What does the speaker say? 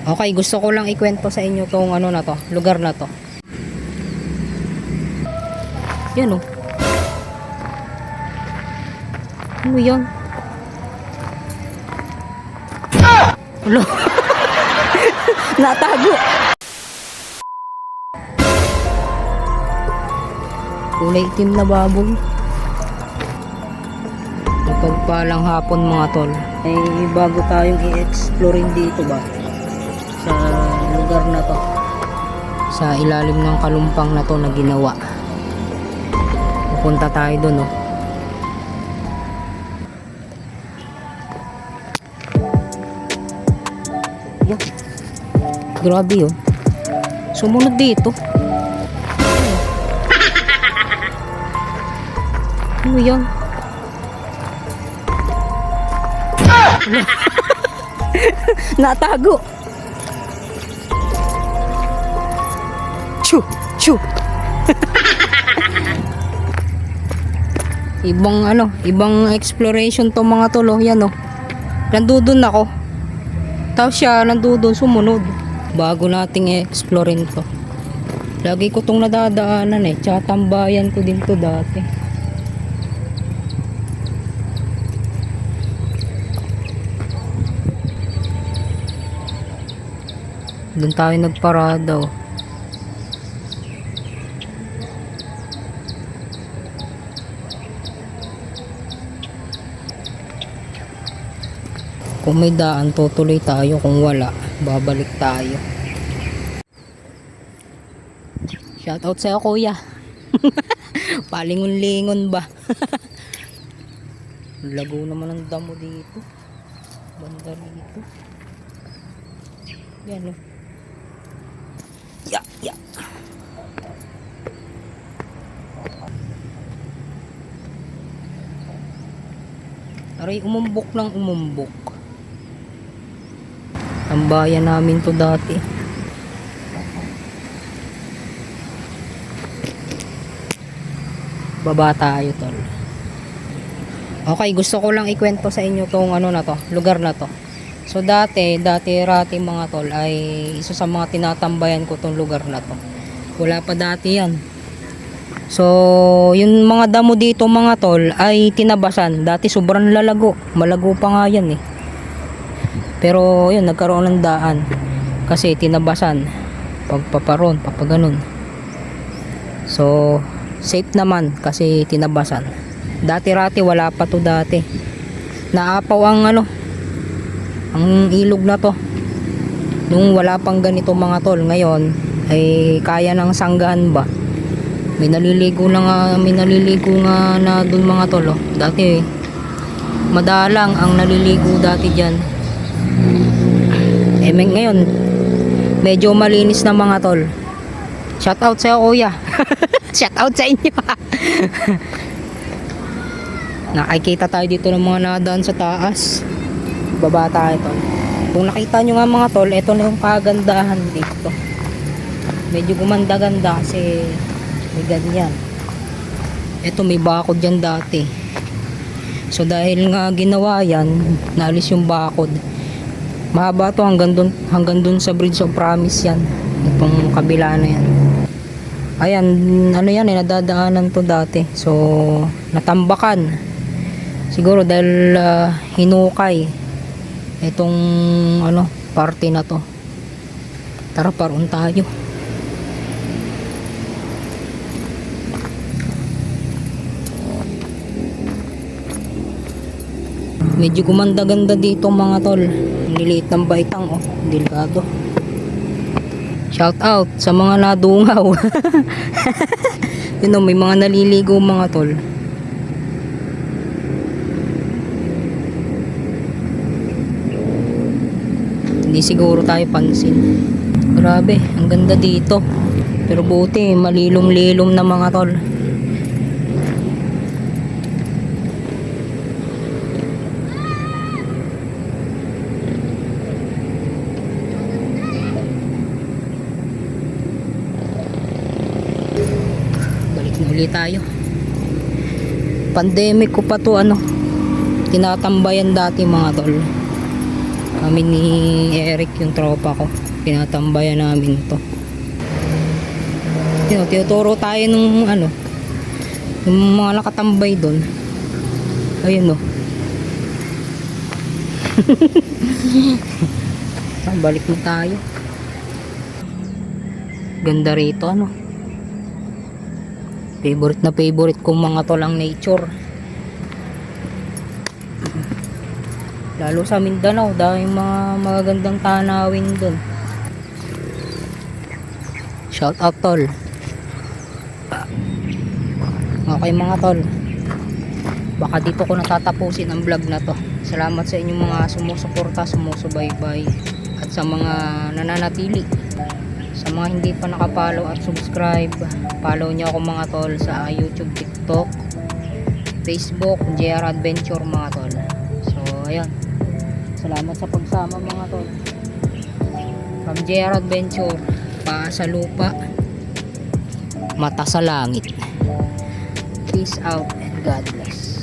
Okay, gusto ko lang ikwento sa inyo tong ano na to, lugar na to. Yan oh. Ano yan? Ulo. Natago. Kulay itim na baboy. Pagpalang hapon mga tol. Ay bago tayong i-explore dito ba sa lugar na to, sa ilalim ng kalumpang na to na ginawa, pupunta tayo doon oh. Yan. Grabe yun, sumunod dito. Ano yan? Natago. Chu, chu. Ibang exploration to mga tolo. Yan oh. Nandudun ako. Tapos siya nandudun sumunod. Bago nating i-explorein to. Lagi ko tong nadadaanan eh. Tsaka tambayan ko din to dati. Doon tayo nagparada oh. Kung may daan tutuloy tayo, kung wala babalik tayo. Shoutout sa'yo kuya. Palingon-lingon ba? Lago naman ang damo dito, banda dito. Yan oh. Ya. Aray, umumbok lang umumbok. Ang bayan namin to dati. Baba tayo tol. Okay, gusto ko lang ikwento sa inyo tong ano na to, lugar na to. So dati mga tol ay isa sa mga tinatambayan ko tong lugar na to. Wala pa dati yan. So yung mga damo dito mga tol ay tinabasan. Dati sobrang lalago, malago pa nga yan eh. Pero yun, nagkaroon ng daan kasi tinabasan, pagpaparon, papaganon. So safe naman kasi tinabasan. Dati-rati wala pa to dati. Naapaw ang ilog na to nung wala pang ganito mga tol. Ngayon ay kaya ng sanggahan ba. May naliligo nga na dun mga tol oh. Dati madalang ang naliligo dati dyan. Ngayon medyo malinis na mga tol. Shoutout sa kuya. Shoutout sa inyo. Nakikita tayo dito ng mga nadaan sa taas. Baba tayo tol. Kung nakita nyo nga mga tol, ito na yung kagandahan dito. Medyo gumanda-ganda kasi may ganyan. Ito may bakod dyan dati. So dahil nga ginawa yan, naalis yung bakod. Mahaba to hanggang dun sa Bridge of Promise yan. Itong kabila na yan. Ayan, nadadaanan to dati. So natambakan. Siguro dahil hinukay itong party na to. Tara, paron tayo. Medyo gumanda-ganda dito mga tol. Niliit ng baitang oh, delikado. Shout out sa mga nadungaw. Yun oh, may mga naliligo mga tol. Hindi siguro tayo pansin. Grabe, ang ganda dito. Pero buti malilom-lilom na mga tol. Balik na ulit tayo. Pandemic ko pa to tinatambayan dati mga tol. Kami ni Eric, yung tropa ko. Pinatambayan namin to. Tinuturo tayo nung ano, yung mga nakatambay doon. Ayun o. Balik na tayo. Ganda rito, ano. Favorite na favorite kong mga tolang nature. Lalo sa Mindanao, dahil mga magagandang tanawin doon. Shout out tol. Okay mga tol, baka dito ko natatapusin ang vlog na to. Salamat sa inyong mga sumusuporta, sumusubaybay, at sa mga nananatili. Sa mga hindi pa nakapollow at subscribe, follow nyo ako mga tol sa YouTube, TikTok, Facebook, JR Adventure mga tol. So ayan, salamat sa pagsama mga tol. From JR Adventure, paa sa lupa, mata sa langit. Peace out and God bless.